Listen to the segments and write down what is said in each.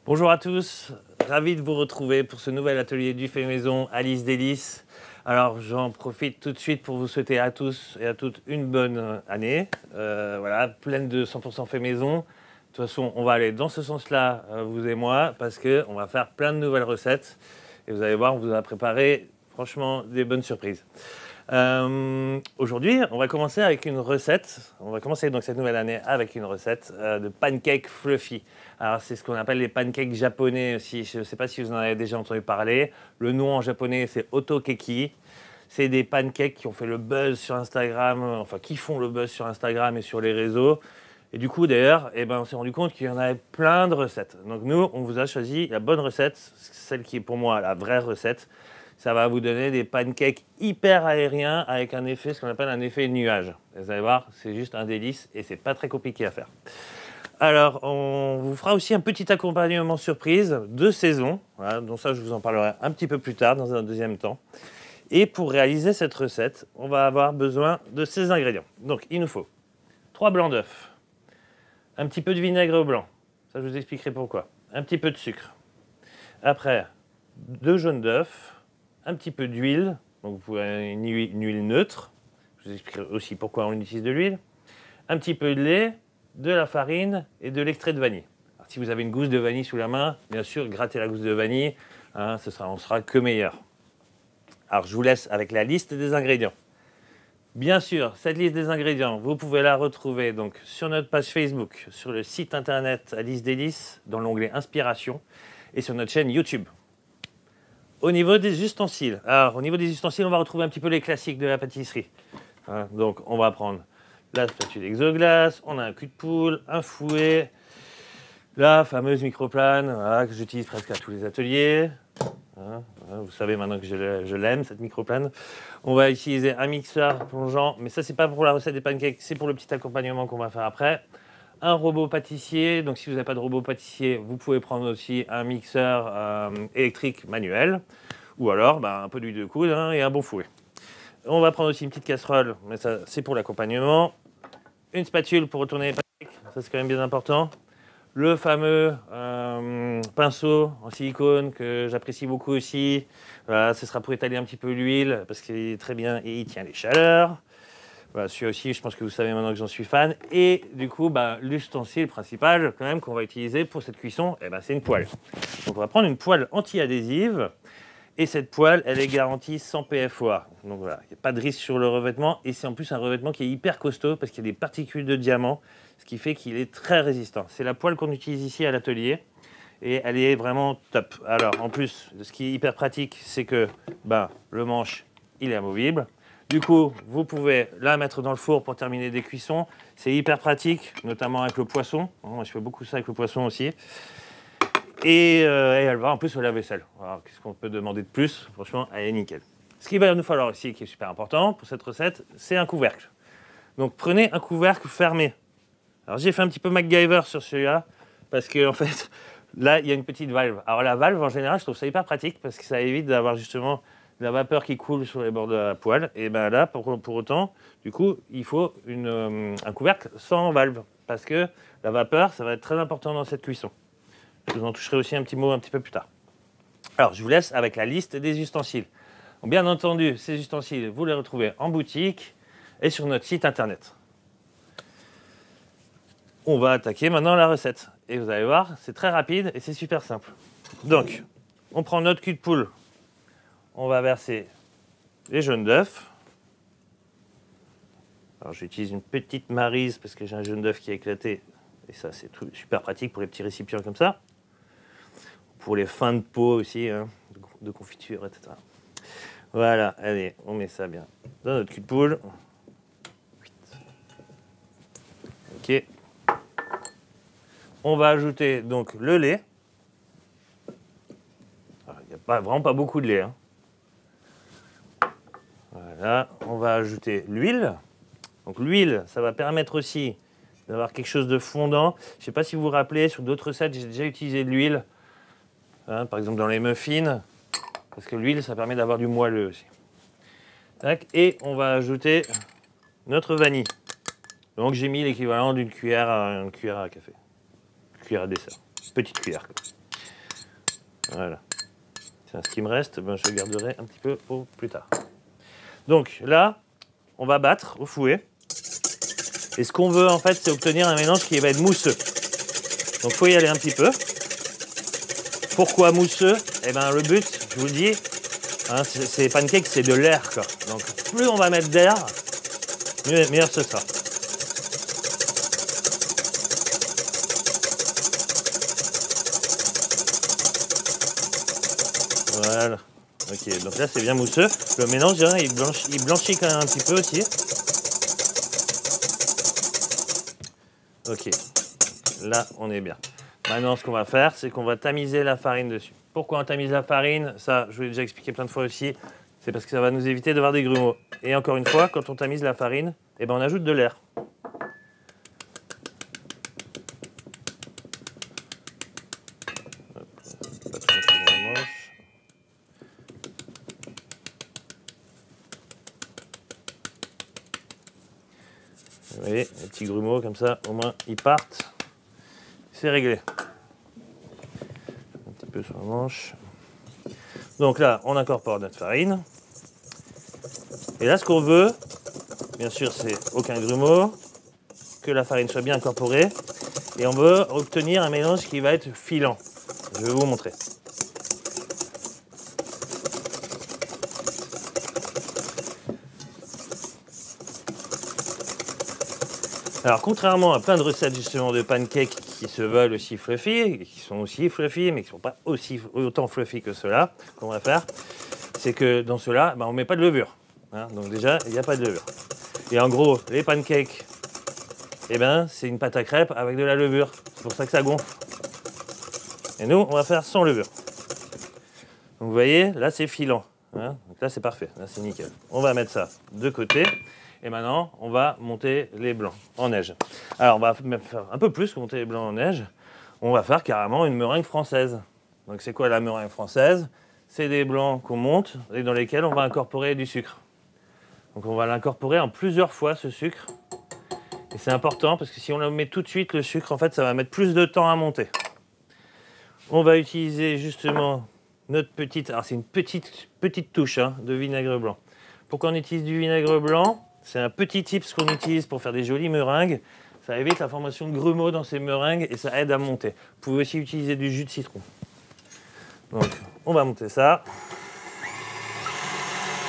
Bonjour à tous, ravi de vous retrouver pour ce nouvel atelier du fait maison Alice Délices. Alors j'en profite tout de suite pour vous souhaiter à tous et à toutes une bonne année, voilà, pleine de 100% fait maison. De toute façon, on va aller dans ce sens-là, vous et moi, parce qu'on va faire plein de nouvelles recettes. Et vous allez voir, on vous a préparé franchement des bonnes surprises. Aujourd'hui, on va commencer avec une recette. On va commencer donc cette nouvelle année avec une recette de pancakes fluffy. Alors, c'est ce qu'on appelle les pancakes japonais aussi. Je ne sais pas si vous en avez déjà entendu parler. Le nom en japonais, c'est otokeki. C'est des pancakes qui ont fait le buzz sur Instagram, enfin qui font le buzz sur Instagram et sur les réseaux. Et du coup, d'ailleurs, on s'est rendu compte qu'il y en avait plein de recettes. Donc nous, on vous a choisi la bonne recette, celle qui est pour moi la vraie recette. Ça va vous donner des pancakes hyper aériens avec un effet, ce qu'on appelle un effet nuage. Vous allez voir, c'est juste un délice et c'est pas très compliqué à faire. Alors, on vous fera aussi un petit accompagnement surprise de saison. Voilà, donc ça, je vous en parlerai un petit peu plus tard, dans un deuxième temps. Et pour réaliser cette recette, on va avoir besoin de ces ingrédients. Donc, il nous faut 3 blancs d'œufs, un petit peu de vinaigre blanc. Ça, je vous expliquerai pourquoi. Un petit peu de sucre. Après, 2 jaunes d'œufs, un petit peu d'huile, donc vous pouvez une huile neutre, je vous expliquerai aussi pourquoi on utilise de l'huile, un petit peu de lait, de la farine et de l'extrait de vanille. Alors, si vous avez une gousse de vanille sous la main, bien sûr, grattez la gousse de vanille, on sera que meilleur. Alors je vous laisse avec la liste des ingrédients. Bien sûr, cette liste des ingrédients, vous pouvez la retrouver donc sur notre page Facebook, sur le site internet Alice Délices, dans l'onglet Inspiration, et sur notre chaîne YouTube. Au niveau des ustensiles, on va retrouver un petit peu les classiques de la pâtisserie. Donc, on va prendre la spatule exoglace, on a un cul de poule, un fouet, la fameuse microplane que j'utilise presque à tous les ateliers. Vous savez maintenant que je l'aime, cette microplane. On va utiliser un mixeur plongeant, mais ça, c'est pas pour la recette des pancakes, c'est pour le petit accompagnement qu'on va faire après. Un robot pâtissier, donc si vous n'avez pas de robot pâtissier, vous pouvez prendre aussi un mixeur électrique manuel, ou alors un peu d'huile de coude et un bon fouet. On va prendre aussi une petite casserole, mais ça c'est pour l'accompagnement. Une spatule pour retourner les pancakes, ça c'est quand même bien important. Le fameux pinceau en silicone que j'apprécie beaucoup aussi. Voilà, ce sera pour étaler un petit peu l'huile, parce qu'il est très bien et il tient les chaleurs. Voilà, celui-là aussi, je pense que vous savez maintenant que j'en suis fan. Et du coup, l'ustensile principal quand même qu'on va utiliser pour cette cuisson, c'est une poêle. Donc on va prendre une poêle anti-adhésive. Et cette poêle, elle est garantie 100 PFOA. Donc voilà, il n'y a pas de risque sur le revêtement. Et c'est en plus un revêtement qui est hyper costaud parce qu'il y a des particules de diamant, ce qui fait qu'il est très résistant. C'est la poêle qu'on utilise ici à l'atelier. Et elle est vraiment top. Alors en plus, ce qui est hyper pratique, c'est que le manche, il est amovible. Du coup, vous pouvez la mettre dans le four pour terminer des cuissons. C'est hyper pratique, notamment avec le poisson. Moi, je fais beaucoup ça avec le poisson aussi. Et elle va en plus au lave-vaisselle. Alors, qu'est-ce qu'on peut demander de plus? Franchement, elle est nickel. Ce qu'il va nous falloir aussi, qui est super important pour cette recette, c'est un couvercle. Donc, prenez un couvercle fermé. Alors, j'ai fait un petit peu MacGyver sur celui-là, parce qu'en fait, là, il y a une petite valve. Alors, la valve, en général, je trouve ça hyper pratique, parce que ça évite d'avoir justement de la vapeur qui coule sur les bords de la poêle. Et là, pour autant, du coup, il faut un couvercle sans valve, parce que la vapeur, ça va être très important dans cette cuisson. Je vous en toucherai aussi un petit mot un petit peu plus tard. Alors, je vous laisse avec la liste des ustensiles. Donc, bien entendu, ces ustensiles, vous les retrouvez en boutique et sur notre site internet. On va attaquer maintenant la recette. Et vous allez voir, c'est très rapide et c'est super simple. Donc, on prend notre cul de poule. On va verser les jaunes d'œufs. Alors, j'utilise une petite maryse parce que j'ai un jaune d'œuf qui est éclaté. Et ça, c'est super pratique pour les petits récipients comme ça. Pour les fins de pot aussi, de confiture, etc. Voilà, allez, on met ça bien dans notre cul de poule. Ok. On va ajouter donc le lait. Il n'y a vraiment pas beaucoup de lait. Voilà, on va ajouter l'huile. Donc l'huile, ça va permettre aussi d'avoir quelque chose de fondant. Je ne sais pas si vous vous rappelez, sur d'autres recettes, j'ai déjà utilisé de l'huile. Par exemple dans les muffins, parce que l'huile, ça permet d'avoir du moelleux aussi. Tac, et on va ajouter notre vanille. Donc j'ai mis l'équivalent d'une cuillère à café. Une cuillère à dessert. Petite cuillère. Voilà. Tiens, ce qui me reste, ben, je le garderai un petit peu pour plus tard. Donc là, on va battre au fouet. Et ce qu'on veut, en fait, c'est obtenir un mélange qui va être mousseux. Donc, il faut y aller un petit peu. Pourquoi mousseux? Eh ben, le but, je vous le dis, hein, ces pancakes, c'est de l'air, quoi. Donc, plus on va mettre d'air, meilleur ce sera. Voilà. Ok, donc là, c'est bien mousseux. Le mélange, hein, il blanchit quand même un petit peu aussi. Ok, là, on est bien. Maintenant, ce qu'on va faire, c'est qu'on va tamiser la farine dessus. Pourquoi on tamise la farine? Ça, je vous l'ai déjà expliqué plein de fois aussi. C'est parce que ça va nous éviter d'avoir des grumeaux. Et encore une fois, quand on tamise la farine, eh ben, on ajoute de l'air. Vous voyez, les petits grumeaux comme ça, au moins ils partent. C'est réglé. Un petit peu sur la manche. Donc là, on incorpore notre farine. Et là, ce qu'on veut, bien sûr, c'est aucun grumeau, que la farine soit bien incorporée. Et on veut obtenir un mélange qui va être filant. Je vais vous montrer. Alors, contrairement à plein de recettes justement de pancakes qui se veulent aussi fluffy, qui sont aussi fluffy, mais qui ne sont pas autant fluffy que ceux-là, qu'on va faire, c'est que dans ceux-là, ben, on ne met pas de levure. Hein, donc déjà, il n'y a pas de levure. Et en gros, les pancakes, eh ben, c'est une pâte à crêpes avec de la levure. C'est pour ça que ça gonfle. Et nous, on va faire sans levure. Donc vous voyez, là, c'est filant. Hein, donc là, c'est parfait. Là, c'est nickel. On va mettre ça de côté. Et maintenant, on va monter les blancs en neige. Alors, on va même faire un peu plus que monter les blancs en neige. On va faire carrément une meringue française. Donc, c'est quoi la meringue française? C'est des blancs qu'on monte et dans lesquels on va incorporer du sucre. Donc, on va l'incorporer en plusieurs fois, ce sucre. Et c'est important parce que si on le met tout de suite, le sucre, en fait, ça va mettre plus de temps à monter. On va utiliser justement notre petite... Alors, c'est une petite touche hein, de vinaigre blanc. Pourquoi on utilise du vinaigre blanc? C'est un petit tips qu'on utilise pour faire des jolies meringues. Ça évite la formation de grumeaux dans ces meringues et ça aide à monter. Vous pouvez aussi utiliser du jus de citron. Donc, on va monter ça.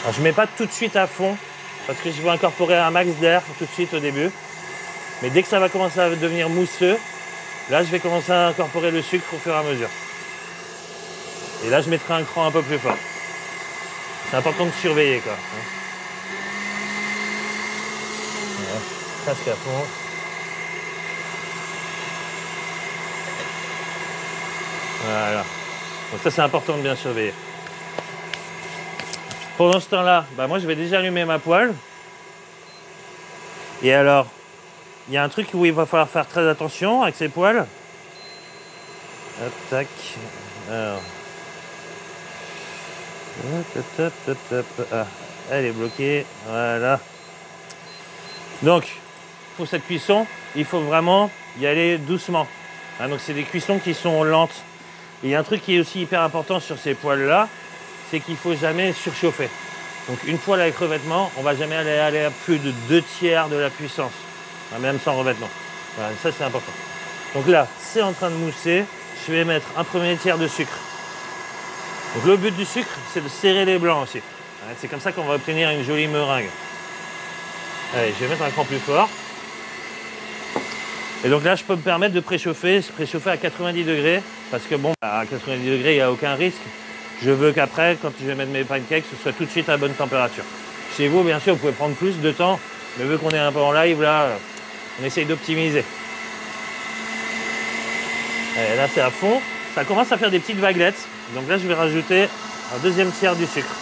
Alors, je ne mets pas tout de suite à fond parce que je veux incorporer un max d'air tout de suite au début. Mais dès que ça va commencer à devenir mousseux, là, je vais commencer à incorporer le sucre au fur et à mesure. Et là, je mettrai un cran un peu plus fort. C'est important de surveiller, quoi. Presque à fond. Voilà. Donc ça, c'est important de bien surveiller. Pendant ce temps-là, bah moi, je vais déjà allumer ma poêle. Et alors, il y a un truc où il va falloir faire très attention avec ces poêles. Hop, tac. Alors. Ah, elle est bloquée. Voilà. Donc, pour cette cuisson, il faut vraiment y aller doucement. Hein, donc, c'est des cuissons qui sont lentes. Et il y a un truc qui est aussi hyper important sur ces poêles-là, c'est qu'il ne faut jamais surchauffer. Donc, une poêle avec revêtement, on ne va jamais aller à plus de 2/3 de la puissance, hein, même sans revêtement. Voilà, ça, c'est important. Donc là, c'est en train de mousser. Je vais mettre un premier tiers de sucre. Donc, le but du sucre, c'est de serrer les blancs aussi. Hein, c'est comme ça qu'on va obtenir une jolie meringue. Allez, je vais mettre un cran plus fort. Et donc là, je peux me permettre de préchauffer à 90 degrés. Parce que bon, à 90 degrés, il n'y a aucun risque. Je veux qu'après, quand je vais mettre mes pancakes, ce soit tout de suite à bonne température. Chez vous, bien sûr, vous pouvez prendre plus de temps. Mais vu qu'on est un peu en live, là, on essaye d'optimiser. Allez, là, c'est à fond. Ça commence à faire des petites vaguelettes. Donc là, je vais rajouter un deuxième tiers du sucre.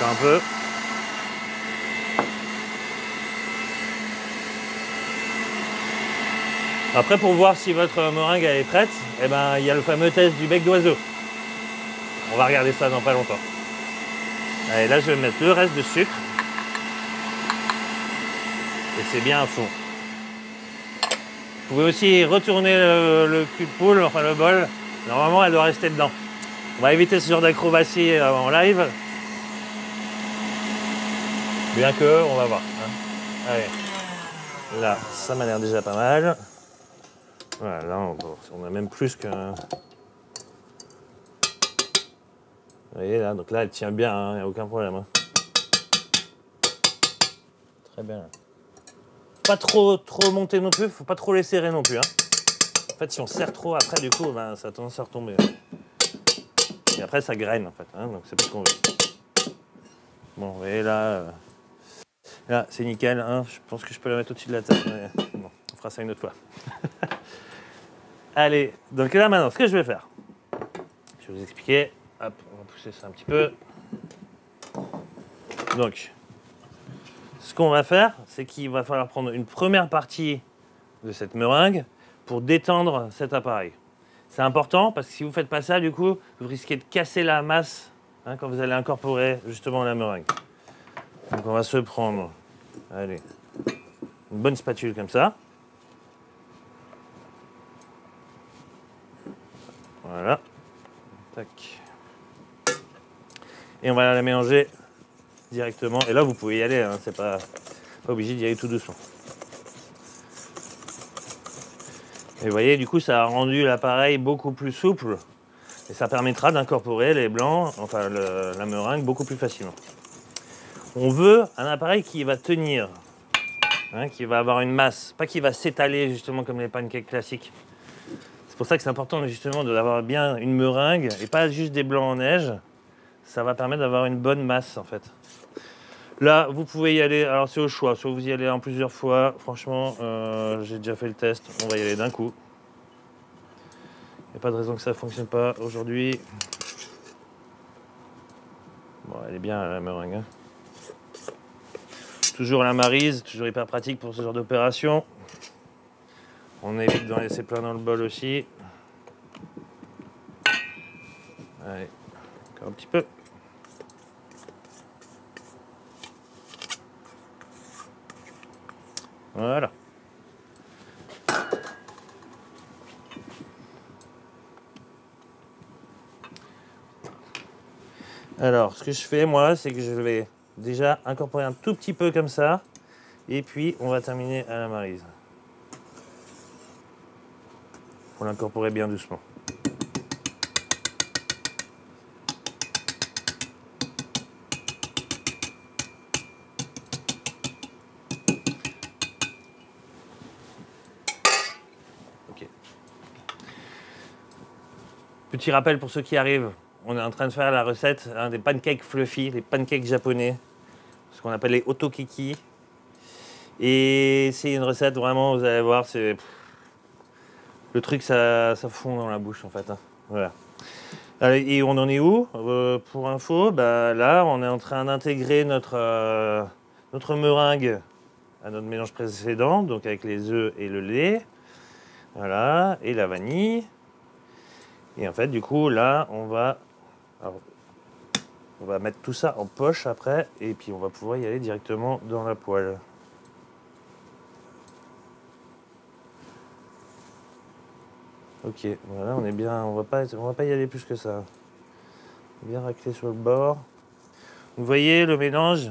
Un peu. Après, pour voir si votre meringue elle est prête, eh ben, il y a le fameux test du bec d'oiseau. On va regarder ça dans pas longtemps. Allez, là, je vais mettre le reste de sucre. Et c'est bien à fond. Vous pouvez aussi retourner le cul de poule, enfin le bol. Normalement, elle doit rester dedans. On va éviter ce genre d'acrobatie en live. Bien que, on va voir. Hein. Allez. Là, ça m'a l'air déjà pas mal. Voilà, là, on a même plus qu'un... Vous voyez là, donc là, elle tient bien, il n'y a aucun problème. Hein. Très bien. Pas trop monter non plus, faut pas trop les serrer non plus. Hein. En fait, si on serre trop, après, du coup, ben, ça a tendance à retomber. Et après, ça graine, en fait. Hein, donc, c'est pas ce qu'on veut. Bon, vous voyez là, là c'est nickel. Hein, je pense que je peux la mettre au-dessus de la table. Mais bon, on fera ça une autre fois. Allez, donc là, maintenant, ce que je vais faire, je vais vous expliquer. Hop, on va pousser ça un petit peu. Donc, ce qu'on va faire, c'est qu'il va falloir prendre une première partie de cette meringue pour détendre cet appareil. C'est important parce que si vous ne faites pas ça, du coup, vous risquez de casser la masse hein, quand vous allez incorporer justement la meringue. Donc on va se prendre, allez, une bonne spatule comme ça. Voilà. Tac. Et on va la mélanger directement. Et là, vous pouvez y aller, hein, c'est pas obligé d'y aller tout doucement. Et vous voyez, du coup, ça a rendu l'appareil beaucoup plus souple. Et ça permettra d'incorporer les blancs, enfin la meringue, beaucoup plus facilement. On veut un appareil qui va tenir, hein, qui va avoir une masse, pas qui va s'étaler justement comme les pancakes classiques. C'est pour ça que c'est important justement d'avoir bien une meringue et pas juste des blancs en neige. Ça va permettre d'avoir une bonne masse en fait. Là, vous pouvez y aller, alors c'est au choix, soit vous y allez en plusieurs fois. Franchement, j'ai déjà fait le test, on va y aller d'un coup. Il n'y a pas de raison que ça ne fonctionne pas aujourd'hui. Bon, elle est bien la meringue. Hein. Toujours la maryse, toujours hyper pratique pour ce genre d'opération. On évite d'en laisser plein dans le bol aussi. Allez, encore un petit peu. Voilà. Alors, ce que je fais, moi, c'est que je vais déjà incorporer un tout petit peu comme ça. Et puis, on va terminer à la maryse. Pour l'incorporer bien doucement. Ok. Petit rappel pour ceux qui arrivent. On est en train de faire la recette des pancakes fluffy, les pancakes japonais. Ce qu'on appelle les otokiki. Et c'est une recette vraiment, vous allez voir, c'est... Le truc, ça fond dans la bouche en fait. Hein. Voilà. Et on en est où pour info, bah, là, on est en train d'intégrer notre meringue à notre mélange précédent, donc avec les œufs et le lait. Voilà, et la vanille. Et en fait, du coup, là, on va mettre tout ça en poche après, et puis on va pouvoir y aller directement dans la poêle. Ok, voilà, on est bien, on va pas y aller plus que ça. Bien raclé sur le bord. Vous voyez le mélange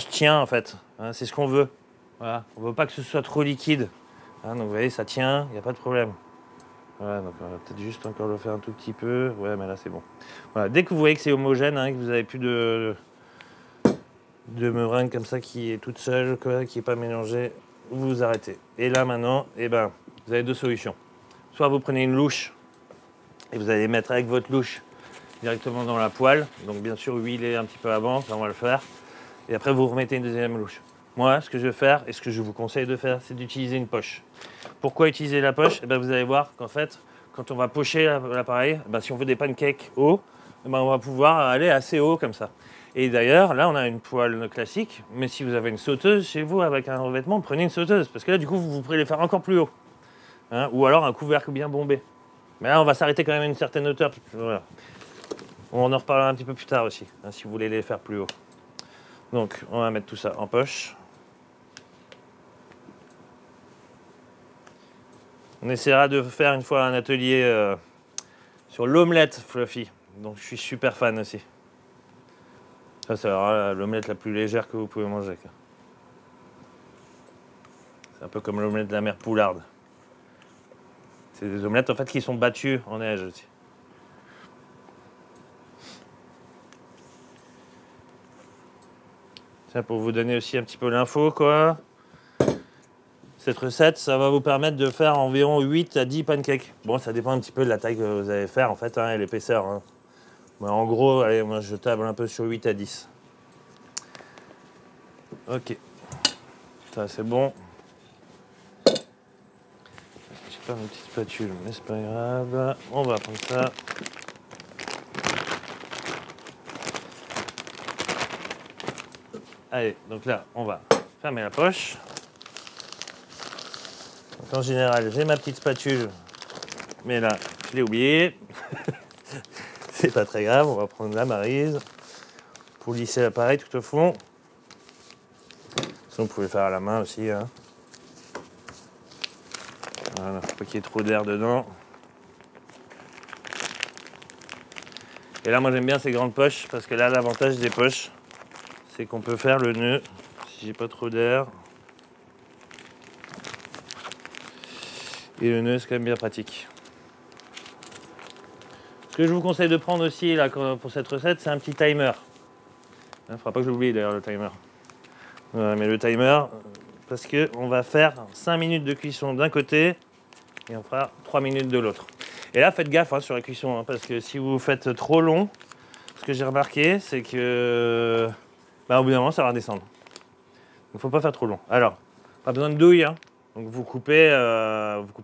tient en fait, hein, c'est ce qu'on veut. Voilà, on veut pas que ce soit trop liquide. Hein, donc vous voyez, ça tient, il n'y a pas de problème. Voilà, donc on va peut-être juste encore le faire un tout petit peu. Ouais, mais là c'est bon. Voilà, dès que vous voyez que c'est homogène, hein, que vous n'avez plus de meringue comme ça qui est toute seule, quoi, qui n'est pas mélangée, vous arrêtez. Et là maintenant, eh ben, vous avez deux solutions. Soit vous prenez une louche et vous allez mettre avec votre louche directement dans la poêle. Donc bien sûr huiler un petit peu avant, ça on va le faire. Et après vous remettez une deuxième louche. Moi, ce que je vais faire et ce que je vous conseille de faire, c'est d'utiliser une poche. Pourquoi utiliser la poche? Eh ben, vous allez voir qu'en fait, quand on va pocher l'appareil, ben, si on veut des pancakes hauts, eh ben, on va pouvoir aller assez haut comme ça. Et d'ailleurs, là, on a une poêle classique, mais si vous avez une sauteuse chez vous avec un revêtement, prenez une sauteuse, parce que là, du coup, vous pourrez les faire encore plus haut. Hein, ou alors un couvercle bien bombé. Mais là, on va s'arrêter quand même à une certaine hauteur. Voilà. On en reparlera un petit peu plus tard aussi, hein, si vous voulez les faire plus haut. Donc, on va mettre tout ça en poche. On essaiera de faire une fois un atelier sur l'omelette fluffy. Donc je suis super fan aussi. Ça, c'est l'omelette la plus légère que vous pouvez manger. C'est un peu comme l'omelette de la mère Poularde. C'est des omelettes en fait qui sont battues en neige aussi. Ça pour vous donner aussi un petit peu l'info quoi. Cette recette, ça va vous permettre de faire environ 8 à 10 pancakes. Bon, ça dépend un petit peu de la taille que vous allez faire en fait et l'épaisseur. Hein. Mais en gros, allez, moi je table un peu sur 8 à 10. Ok. Ça c'est bon. J'ai pas une petite spatule, mais c'est pas grave. On va prendre ça. Allez, donc là, on va fermer la poche. Donc en général, j'ai ma petite spatule, mais là, je l'ai oublié. C'est pas très grave, on va prendre la maryse pour lisser l'appareil tout au fond. Sinon, vous pouvez le faire à la main aussi. Hein. Voilà, faut pas qu'il y ait trop d'air dedans. Et là, moi, j'aime bien ces grandes poches parce que là, l'avantage des poches, c'est qu'on peut faire le nœud si j'ai pas trop d'air. Et le nœud, c'est quand même bien pratique. Ce que je vous conseille de prendre aussi là, pour cette recette, c'est un petit timer. Il ne faudra pas que j'oublie d'ailleurs le timer. Mais le timer, parce qu'on va faire 5 minutes de cuisson d'un côté et on fera 3 minutes de l'autre. Et là, faites gaffe sur la cuisson, hein, parce que si vous faites trop long, ce que j'ai remarqué, c'est que au bout d'un moment, ça va redescendre. Il ne faut pas faire trop long. Alors, pas besoin de douille, hein. Donc vous coupez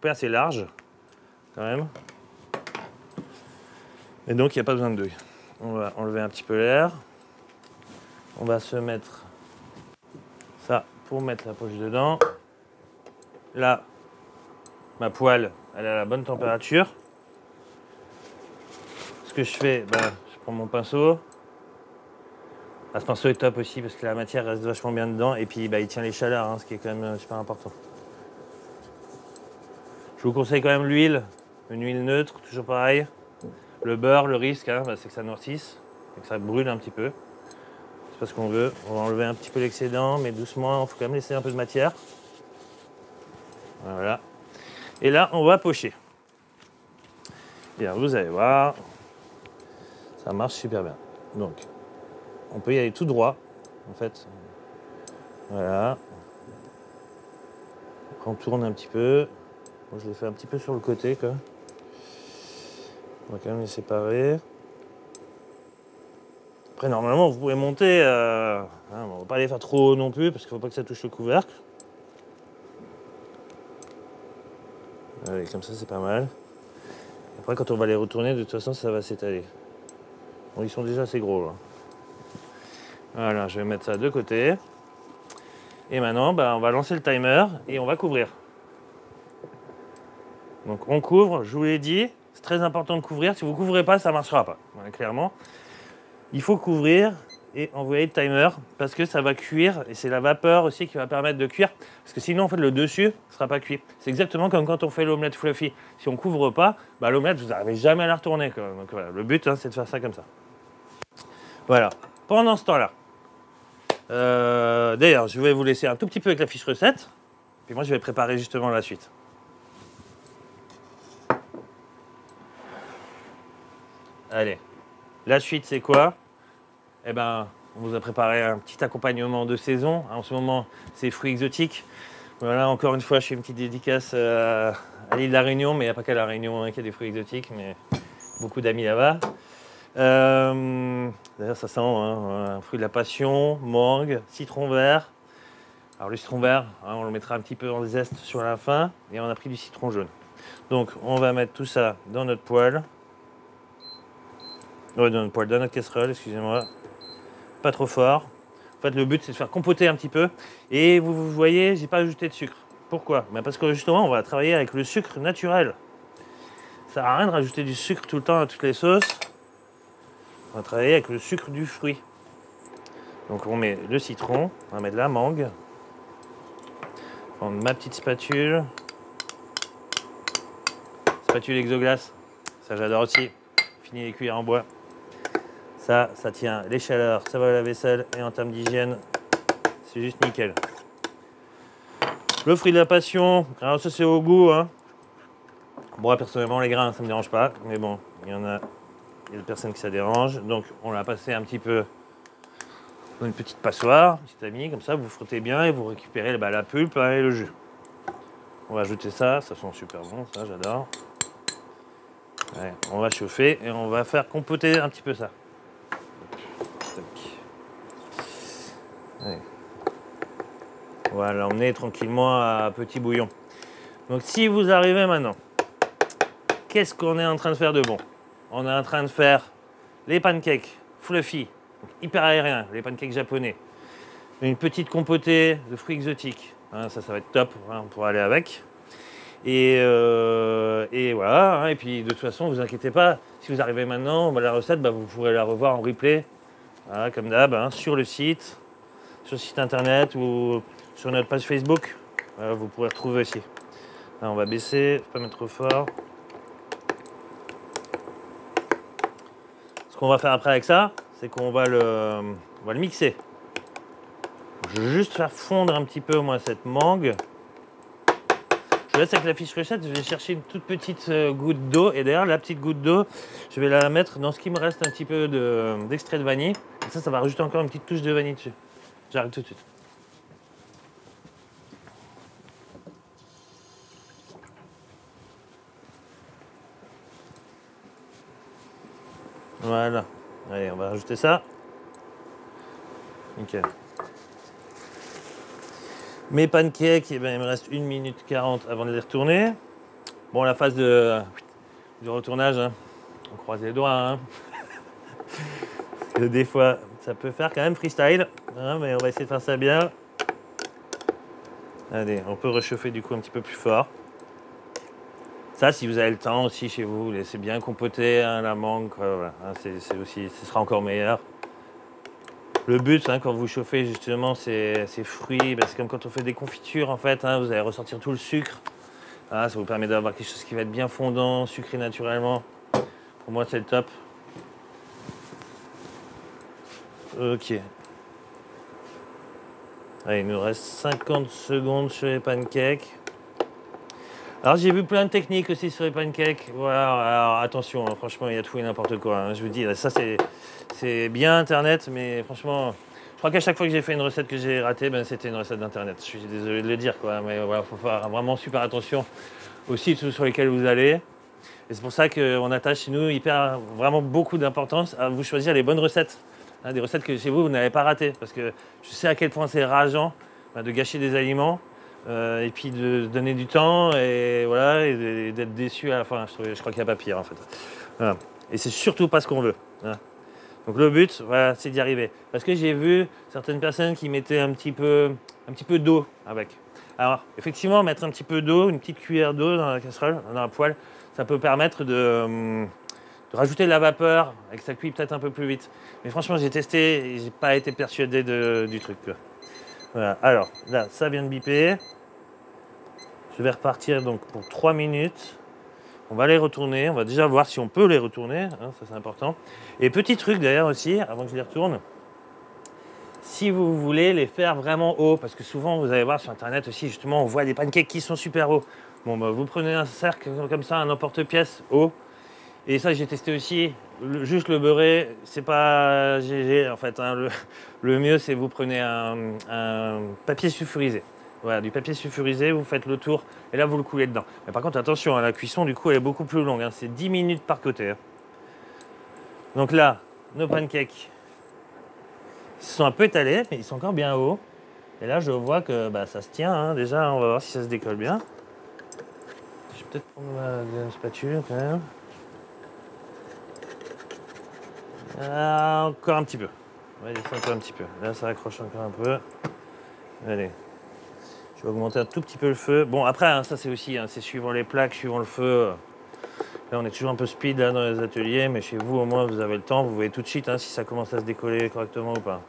assez large, quand même. Et donc, il n'y a pas besoin de douille. On va enlever un petit peu l'air. On va se mettre ça pour mettre la poche dedans. Là, ma poêle, elle est à la bonne température. Ce que je fais, je prends mon pinceau. Ce pinceau est top aussi parce que la matière reste vachement bien dedans. Et puis, il tient les chaleurs, hein, ce qui est quand même super important. Je vous conseille quand même l'huile. Une huile neutre, toujours pareil. Le beurre, le risque, hein, c'est que ça noircisse et que ça brûle un petit peu. C'est pas ce qu'on veut. On va enlever un petit peu l'excédent, mais doucement, il faut quand même laisser un peu de matière. Voilà. Et là, on va pocher. Bien, vous allez voir, ça marche super bien. Donc, on peut y aller tout droit, en fait. Voilà. Après, on tourne un petit peu. Moi, je l'ai fait un petit peu sur le côté, quoi. On va quand même les séparer. Après, normalement, vous pouvez monter. On ne va pas les faire trop haut non plus, parce qu'il ne faut pas que ça touche le couvercle. Allez, comme ça, c'est pas mal. Après, quand on va les retourner, de toute façon, ça va s'étaler. Bon, ils sont déjà assez gros, là. Voilà, je vais mettre ça de côté. Et maintenant, on va lancer le timer et on va couvrir. Donc, on couvre, je vous l'ai dit, c'est très important de couvrir. Si vous ne couvrez pas, ça ne marchera pas, voilà, clairement. Il faut couvrir et envoyer le timer parce que ça va cuire et c'est la vapeur aussi qui va permettre de cuire. Parce que sinon, en fait, le dessus ne sera pas cuit. C'est exactement comme quand on fait l'omelette fluffy. Si on ne couvre pas, l'omelette, vous n'arrivez jamais à la retourner. Quoi. Donc voilà, le but, c'est de faire ça comme ça. Voilà. Pendant ce temps-là, d'ailleurs, je vais vous laisser un tout petit peu avec la fiche recette. Puis moi, je vais préparer justement la suite. Allez, la suite, c'est quoi? On vous a préparé un petit accompagnement de saison. En ce moment, c'est fruits exotiques. Voilà, encore une fois, je fais une petite dédicace à l'île de la Réunion, mais il n'y a pas qu'à la Réunion qu'il y a des fruits exotiques, mais beaucoup d'amis là-bas. D'ailleurs, ça sent un fruit de la passion, mangue, citron vert. Alors le citron vert, on le mettra un petit peu en zeste sur la fin, et on a pris du citron jaune. Donc, on va mettre tout ça dans notre poêle. Ouais, dans notre casserole, excusez-moi. Pas trop fort. En fait, le but, c'est de faire compoter un petit peu. Et vous voyez, j'ai pas ajouté de sucre. Pourquoi? Parce que justement, on va travailler avec le sucre naturel. Ça sert à rien de rajouter du sucre tout le temps à toutes les sauces. On va travailler avec le sucre du fruit. Donc, on met le citron, on va mettre la mangue. Prendre ma petite spatule. spatule exoglace, ça j'adore aussi. Fini les cuillères en bois. Ça tient les chaleurs, ça va à la vaisselle et en termes d'hygiène, c'est juste nickel. Le fruit de la passion, alors ça c'est au goût. Hein. Moi personnellement les grains ça me dérange pas, mais bon, il y a des personnes qui ça dérange. Donc on l'a passé un petit peu dans une petite passoire, petit ami, comme ça vous frottez bien et vous récupérez la pulpe hein, et le jus. On va ajouter ça sent super bon, ça j'adore. Ouais, on va chauffer et on va faire compoter un petit peu ça. On va l'emmener tranquillement à petit bouillon. Donc si vous arrivez maintenant, qu'est-ce qu'on est en train de faire de bon? On est en train de faire les pancakes fluffy, donc hyper aériens, les pancakes japonais. Une petite compotée de fruits exotiques. Hein, ça va être top, hein, on pourra aller avec. Et voilà, hein, et puis de toute façon, ne vous inquiétez pas, si vous arrivez maintenant, la recette, vous pourrez la revoir en replay, voilà, comme d'hab, hein, sur le site internet ou sur notre page Facebook. Voilà, vous pourrez retrouver aussi. Là, on va baisser, faut pas mettre trop fort. Ce qu'on va faire après avec ça, c'est qu'on va le mixer. Je vais juste faire fondre un petit peu moi cette mangue. Je laisse avec la fiche recette, je vais chercher une toute petite goutte d'eau. Et d'ailleurs, la petite goutte d'eau, je vais la mettre dans ce qui me reste un petit peu d'extrait de vanille. Et ça va rajouter encore une petite touche de vanille dessus. J'arrive tout de suite. Voilà. Allez, on va rajouter ça. Nickel. Mes pancakes, il me reste 1 minute 40 avant de les retourner. Bon, la phase du retournage, hein, on croise les doigts. Hein. Parce que des fois, ça peut faire quand même freestyle. Hein, mais on va essayer de faire ça bien. Allez, on peut réchauffer du coup un petit peu plus fort. Ça, si vous avez le temps aussi chez vous, laissez bien compoter hein, la mangue. Voilà. Hein, ce sera encore meilleur. Le but, hein, quand vous chauffez justement ces fruits, c'est comme quand on fait des confitures en fait, hein, vous allez ressortir tout le sucre. Ah, ça vous permet d'avoir quelque chose qui va être bien fondant, sucré naturellement. Pour moi, c'est le top. Ok. Allez, il nous reste 50 secondes sur les pancakes. Alors, j'ai vu plein de techniques aussi sur les pancakes. Voilà, alors attention, hein, franchement, il y a tout et n'importe quoi. Hein, je vous dis, ça, c'est bien Internet, mais franchement, je crois qu'à chaque fois que j'ai fait une recette que j'ai ratée, c'était une recette d'Internet. Je suis désolé de le dire, quoi, mais voilà, faut faire vraiment super attention aux sites sur lesquels vous allez. Et c'est pour ça qu'on attache chez nous vraiment beaucoup d'importance à vous choisir les bonnes recettes. Hein, des recettes que chez vous, vous n'avez pas ratées. Parce que je sais à quel point c'est rageant de gâcher des aliments. Et puis de donner du temps et voilà et d'être déçu à la fin. Je crois qu'il n'y a pas pire en fait. Voilà. Et c'est surtout pas ce qu'on veut. Hein. Donc le but, voilà, c'est d'y arriver. Parce que j'ai vu certaines personnes qui mettaient un petit peu d'eau avec. Alors effectivement, mettre un petit peu d'eau, une petite cuillère d'eau dans la casserole, dans la poêle, ça peut permettre de rajouter de la vapeur et que ça cuit peut-être un peu plus vite. Mais franchement, j'ai testé et j'ai pas été persuadé du truc. Quoi. Voilà. Alors là, ça vient de biper. Je vais repartir donc pour 3 minutes. On va les retourner. On va déjà voir si on peut les retourner. Hein, ça, c'est important. Et petit truc d'ailleurs aussi, avant que je les retourne. Si vous voulez les faire vraiment hauts, parce que souvent vous allez voir sur internet aussi, justement, on voit des pancakes qui sont super hauts. Bon, vous prenez un cercle comme ça, un emporte-pièce haut. Et ça, j'ai testé aussi. Juste le beurrer, c'est pas GG en fait. Hein. Le mieux, c'est vous prenez un papier sulfurisé. Voilà, du papier sulfurisé, vous faites le tour et là, vous le coulez dedans. Mais par contre, attention, hein, la cuisson, du coup, elle est beaucoup plus longue. Hein. C'est 10 minutes par côté. Hein. Donc là, nos pancakes, ils se sont un peu étalés, mais ils sont encore bien hauts. Et là, je vois que ça se tient. Hein. Déjà, on va voir si ça se décolle bien. Je vais peut-être prendre ma spatule quand même. Encore un petit peu. On va descendre encore un petit peu. Là, ça accroche encore un peu. Allez. Je vais augmenter un tout petit peu le feu. Bon, après, hein, ça c'est aussi, hein, c'est suivant les plaques, suivant le feu. Là, on est toujours un peu speed là, dans les ateliers, mais chez vous, au moins, vous avez le temps. Vous voyez tout de suite hein, si ça commence à se décoller correctement ou pas.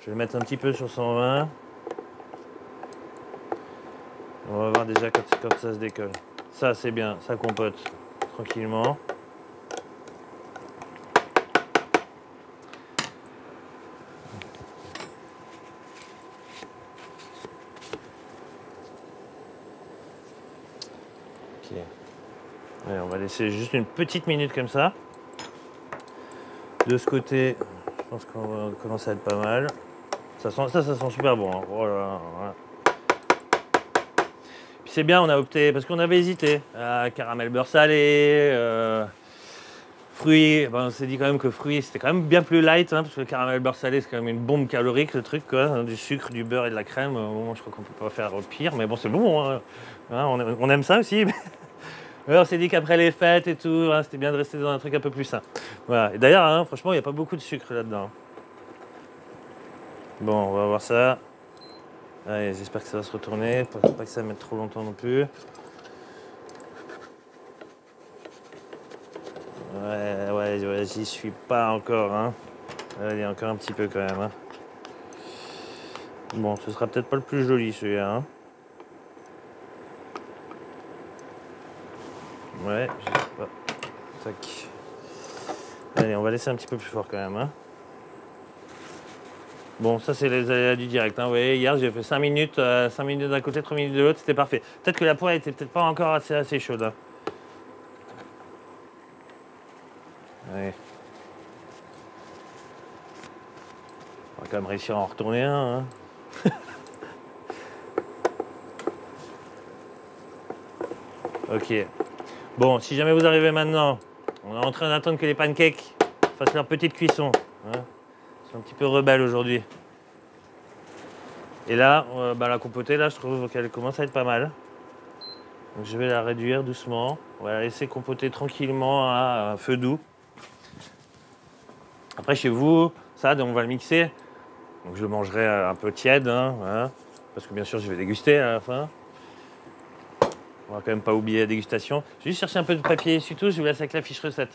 Je vais le mettre un petit peu sur 120. On va voir déjà quand ça se décolle. Ça, c'est bien, ça compote tranquillement. Ok. Allez, on va laisser juste une petite minute comme ça. De ce côté, je pense qu'on va commencer à être pas mal. Ça sent super bon. Hein. Oh là là, voilà. Puis c'est bien, on a opté, parce qu'on avait hésité. Caramel beurre salé, fruits. Ben, on s'est dit quand même que fruits, c'était quand même bien plus light, hein, parce que le caramel beurre salé, c'est quand même une bombe calorique, le truc, quoi. Hein, du sucre, du beurre et de la crème. Bon, je crois qu'on peut pas faire pire, mais bon, c'est bon. Hein. Hein, on aime ça aussi. Ouais, on s'est dit qu'après les fêtes et tout, hein, c'était bien de rester dans un truc un peu plus sain. Voilà. Et d'ailleurs, hein, franchement, il n'y a pas beaucoup de sucre là-dedans. Bon, on va voir ça. Allez, j'espère que ça va se retourner, pas que ça mette trop longtemps non plus. Ouais, j'y suis pas encore. Hein. Il y a encore un petit peu quand même. Hein. Bon, ce sera peut-être pas le plus joli celui-là. Hein. Ouais, je sais pas. Tac. Allez, on va laisser un petit peu plus fort quand même. Hein. Bon, ça c'est les aléas du direct. Hein. Vous voyez, hier j'ai fait 5 minutes, 5 minutes d'un côté, 3 minutes de l'autre, c'était parfait. Peut-être que la poêle était peut-être pas encore assez chaude. Hein. Ouais. On va quand même réussir à en retourner un. Hein. Ok. Bon, si jamais vous arrivez maintenant, on est en train d'attendre que les pancakes fassent leur petite cuisson. Hein. Ils sont un petit peu rebelles aujourd'hui. Et là, la compotée, là, je trouve qu'elle commence à être pas mal. Donc je vais la réduire doucement. On va la laisser compoter tranquillement à un feu doux. Après, chez vous, ça, on va le mixer. Donc je le mangerai un peu tiède, hein, voilà. Parce que bien sûr, je vais déguster à la fin. On va quand même pas oublier la dégustation. Je vais juste chercher un peu de papier essuie-tout, je vous laisse avec la fiche recette.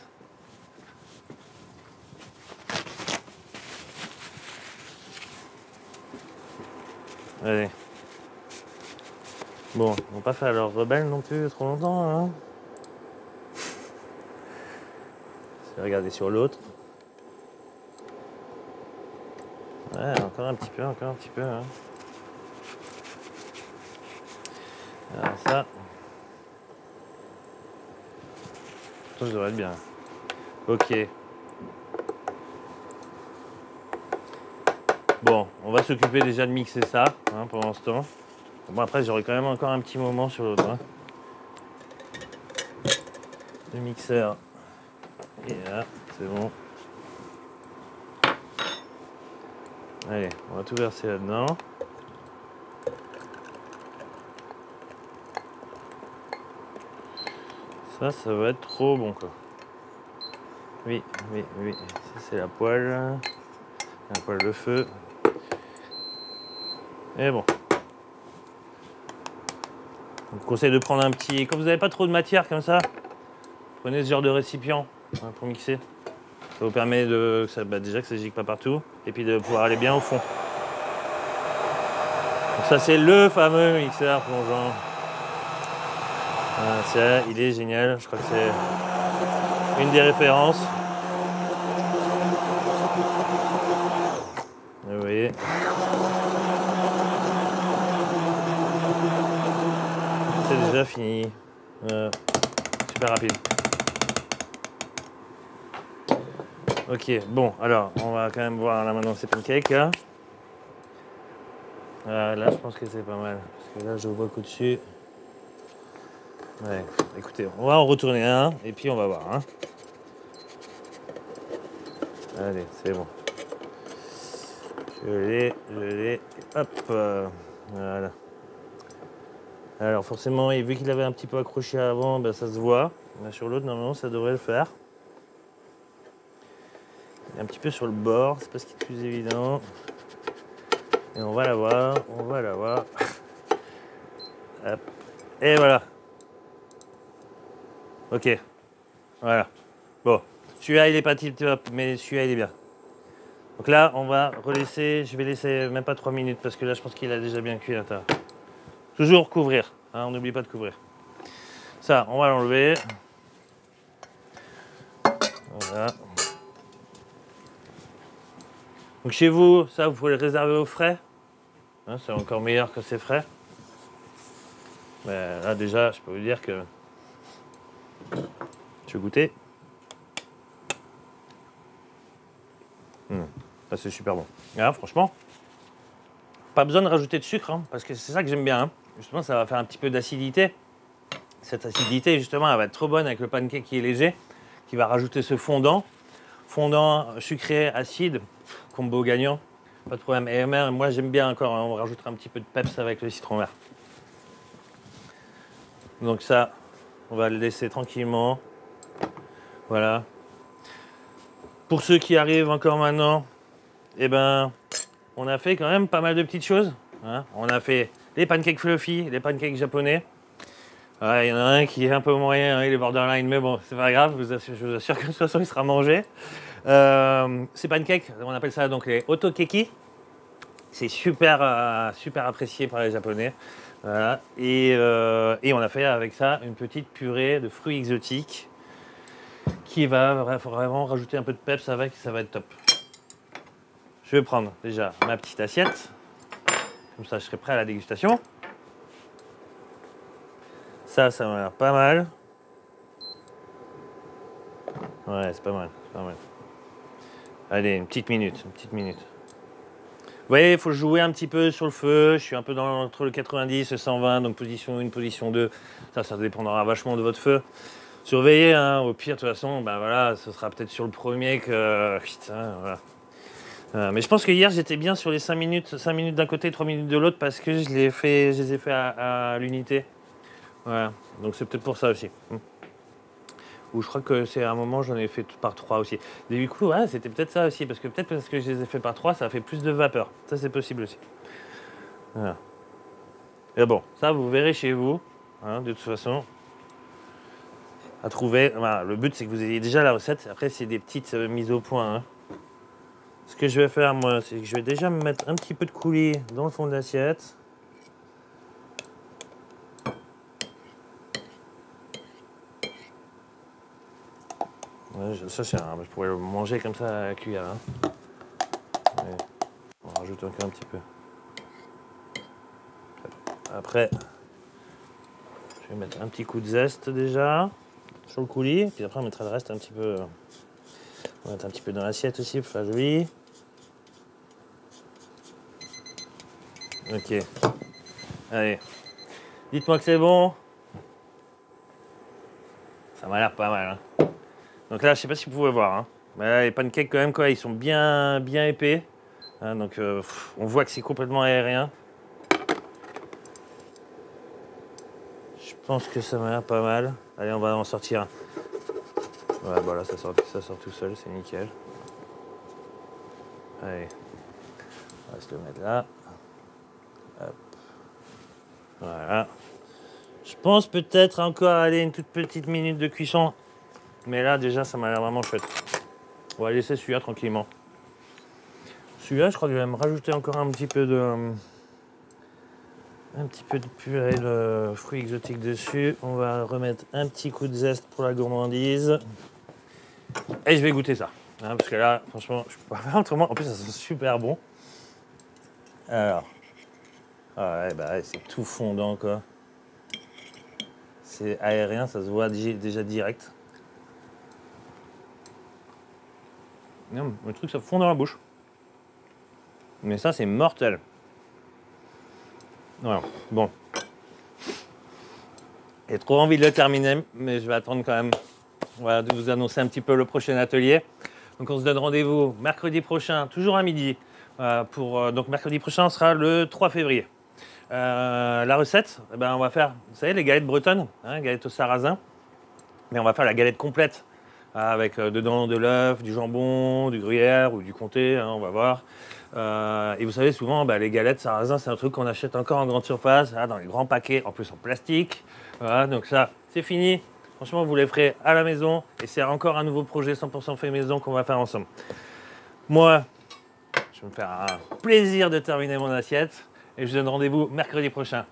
Allez. Bon, on va pas faire leur rebelle non plus trop longtemps. Hein. Je vais regarder sur l'autre. Ouais, encore un petit peu, encore un petit peu. Hein. Alors ça. Ça devrait être bien. Ok. Bon, on va s'occuper déjà de mixer ça hein, pendant ce temps. Bon, après, j'aurai quand même encore un petit moment sur l'autre. Hein. Le mixeur. Et là, c'est bon. Allez, on va tout verser là-dedans. Ça va être trop bon, quoi. Oui. Ça, c'est la poêle. La poêle de feu. Et bon. Je vous conseille de prendre un petit... Quand vous n'avez pas trop de matière comme ça, prenez ce genre de récipient hein, pour mixer. Ça vous permet de... déjà que ça ne gicle pas partout. Et puis de pouvoir aller bien au fond. Donc ça, c'est le fameux mixeur plongeant. Il est génial. Je crois que c'est une des références. Vous voyez. C'est déjà fini. Super rapide. Ok, bon, alors, on va quand même voir là maintenant ces pancakes. Là, là je pense que c'est pas mal. Parce que là, je vois qu'au-dessus... Ouais, écoutez, on va en retourner un et puis on va voir. Hein. Allez, c'est bon. Je l'ai, hop, voilà. Alors forcément, vu qu'il avait un petit peu accroché avant, ben, ça se voit. Là, sur l'autre, normalement, ça devrait le faire. Il est un petit peu sur le bord, c'est pas ce qui est le plus évident. Et on va la voir. Hop. Et voilà. Ok. Voilà. Bon. Celui-là, il est pas tip-top, mais celui-là, il est bien. Donc là, on va relaisser. Je vais laisser même pas 3 minutes parce que là, je pense qu'il a déjà bien cuit à l'intérieur. Toujours couvrir. Hein, on n'oublie pas de couvrir. Ça, on va l'enlever. Voilà. Donc chez vous, ça, vous pouvez le réserver au frais. Hein, c'est encore meilleur que c'est frais. Mais là, déjà, je peux vous dire que... Je vais goûter. Ça, c'est super bon. Là, franchement, pas besoin de rajouter de sucre, hein, parce que c'est ça que j'aime bien. Hein. Justement, ça va faire un petit peu d'acidité. Cette acidité, justement, elle va être trop bonne avec le pancake qui est léger, qui va rajouter ce fondant. Fondant, sucré, acide, combo gagnant, pas de problème. Et moi, j'aime bien encore, hein, on rajoutera un petit peu de peps avec le citron vert. Donc ça, on va le laisser tranquillement. Voilà. Pour ceux qui arrivent encore maintenant, eh ben, on a fait quand même pas mal de petites choses. Hein. On a fait les pancakes fluffy, les pancakes japonais. Il y en a un qui est un peu moyen, hein, il est borderline, mais bon, c'est pas grave, je vous assure que de toute façon, il sera mangé. Ces pancakes, on appelle ça donc les otokeki. C'est super, super apprécié par les Japonais. Voilà. Et on a fait avec ça une petite purée de fruits exotiques qui va vraiment rajouter un peu de peps avec, ça va être top. Je vais prendre déjà ma petite assiette. Comme ça, je serai prêt à la dégustation. Ça m'a l'air pas mal. Ouais, c'est pas mal, c'est pas mal. Allez, une petite minute, une petite minute. Vous voyez, il faut jouer un petit peu sur le feu. Je suis un peu entre le 90 et le 120, donc position 1, position 2. Ça dépendra vachement de votre feu. Surveillez, hein, au pire, de toute façon, ben voilà, ce sera peut-être sur le premier que... Putain, voilà. Mais je pense que hier, j'étais bien sur les 5 minutes d'un côté, 3 minutes de l'autre, parce que je les ai fait à l'unité. Voilà, donc c'est peut-être pour ça aussi. Ou je crois que c'est à un moment, j'en ai fait par 3 aussi. Et du coup, ouais, c'était peut-être ça aussi, parce que je les ai fait par 3, ça a fait plus de vapeur. Ça, c'est possible aussi. Voilà. Et bon, ça, vous verrez chez vous, hein, de toute façon, à trouver. Voilà, le but, c'est que vous ayez déjà la recette. Après, c'est des petites mises au point. Hein. Ce que je vais faire, moi, c'est que je vais déjà me mettre un petit peu de coulis dans le fond de l'assiette. Ouais, ça, je pourrais le manger comme ça à la cuillère. Hein. Ouais, on rajoute encore un petit peu. Après, je vais mettre un petit coup de zeste déjà sur le coulis. Puis après, on mettra le reste un petit peu. On va mettre un petit peu dans l'assiette aussi pour faire joli. Ok. Allez. Dites-moi que c'est bon. Ça m'a l'air pas mal. Hein. Donc là, je sais pas si vous pouvez voir. Hein. Mais là, les pancakes, quand même, quoi, ils sont bien épais. Hein, donc, on voit que c'est complètement aérien. Je pense que ça m'a l'air pas mal. Allez, on va en sortir un. Ouais, bah là, ça sort tout seul, c'est nickel. Allez. On va se le mettre là. Hop. Voilà. Je pense peut-être encore aller une toute petite minute de cuisson. Mais là, déjà, ça m'a l'air vraiment chouette. On va laisser celui-là tranquillement. Celui-là, je crois que je vais me rajouter encore un petit peu de purée de fruits exotiques dessus. On va remettre un petit coup de zeste pour la gourmandise. Et je vais goûter ça. Hein, parce que là, franchement, je peux pas faire autrement. En plus, ça sent super bon. Alors. Ah ouais, bah ouais, c'est tout fondant, quoi. C'est aérien, ça se voit déjà direct. Non, le truc, ça fond dans la bouche. Mais ça, c'est mortel. Voilà, bon. J'ai trop envie de le terminer, mais je vais attendre quand même. Voilà, de vous annoncer un petit peu le prochain atelier. Donc, on se donne rendez-vous mercredi prochain, toujours à midi. Donc, mercredi prochain sera le 3 février. La recette, eh ben, on va faire, vous savez, les galettes bretonnes, hein, galettes au sarrasin. Mais on va faire la galette complète, avec dedans de l'œuf, du jambon, du gruyère ou du comté, hein, on va voir. Et vous savez, souvent, les galettes sarrasin, c'est un truc qu'on achète encore en grande surface, dans les grands paquets, en plus en plastique. Voilà, donc ça, c'est fini. Franchement, vous les ferez à la maison. Et c'est encore un nouveau projet 100% fait maison qu'on va faire ensemble. Moi, je vais me faire un plaisir de terminer mon assiette. Et je vous donne rendez-vous mercredi prochain.